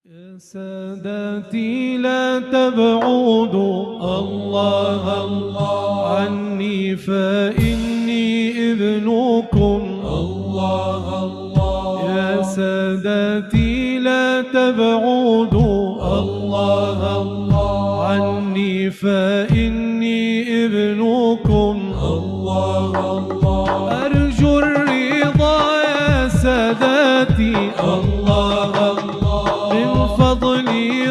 يا سادتي لا تبعدوا الله الله عني فإني ابنكم الله الله. يا سادتي لا تبعدوا الله الله عني فإني ابنكم الله الله. أرجو الرضا يا سادتي الله الله من فضل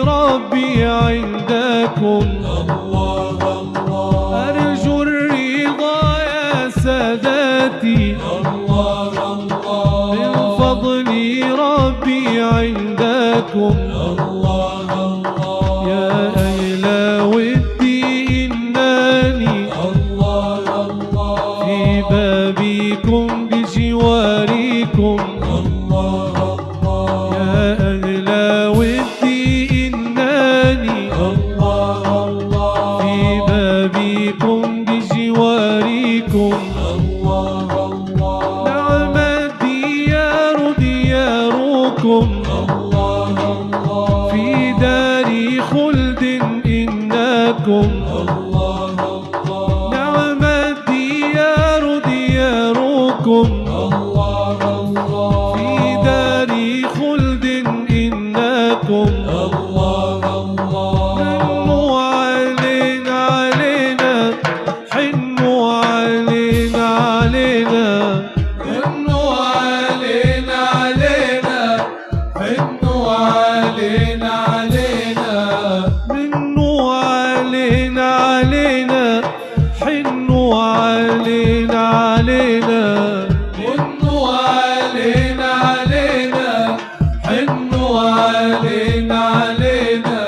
ربي عندكم الله الله. أرجو الرضا يا سادتي الله الله من فضل ربي عندكم الله الله. يا أهل ودي إنني الله الله في بابكم بجواركم الله الله. يا أهل ودي إنني الله الله في بابكم بجواركم الله الله. نعم الديار دياركم الله الله في دار خلد إنكم الله الله. نعم الديار دياركم الله الله في دار خلد إنكم الله الله. حنوا علينا علينا حنوا علينا علينا حنوا علينا علينا حنوا علينا علينا منوا علينا علينا حنوا علينا علينا منوا علينا علينا حنوا علينا علينا.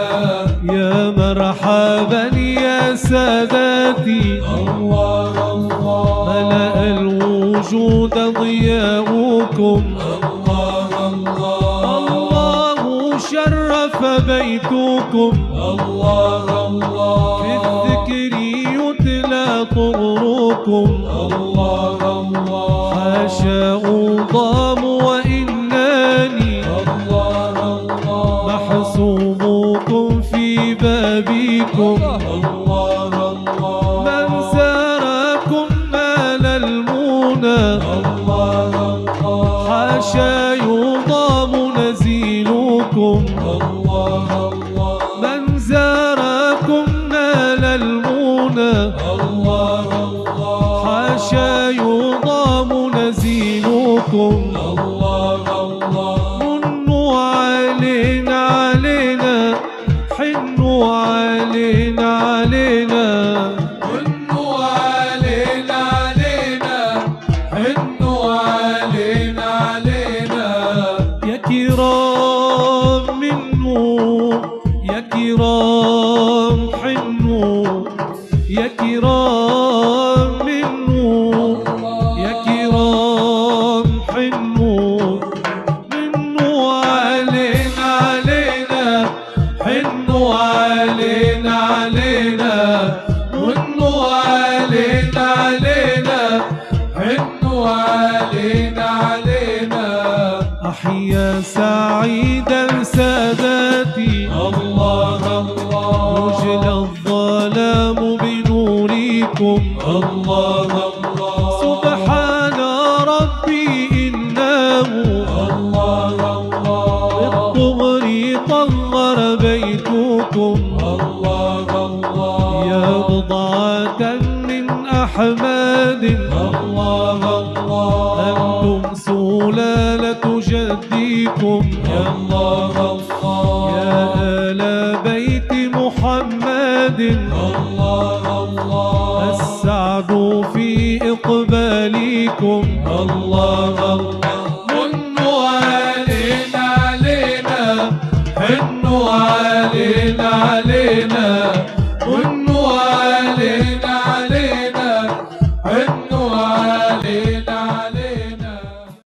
يا مرحبا يا سادتي الله الله ملأ الوجود ضياؤكم الله الله. الله شرف بيتكم الله الله في الذكر يتلى طهركم الله الله. حاشا أضام وإنني الله الله محسوبكم في بابكم الله الله. من ساركم نال المنى الله الله. حاشا يضام نزيلكم الله الله. من زاركم نال المنى الله الله. حاشا يضام نزيلكم الله الله. منوا علينا علينا حنوا علينا علينا منوا علينا علينا حنوا علينا علينا. يا كرام منوا يا كرام حنوا يا كرام منوا يا كرام حنوا منوا علينا علينا حنوا علينا علينا منوا علينا علينا حنوا علينا علينا. أحيا سعيدا سادتي الله الله يجلى الظلام بنوركم الله الله. سبحان ربي إنه الله الله بالطهر طهر بيتكم الله الله. يا بضعة من أحمد الله الله أنتم سلالة جدكم يا الله الله. يا آل بيت محمد الله الله السعد في إقبالكم الله الله. منوا علينا علينا حنوا علينا علينا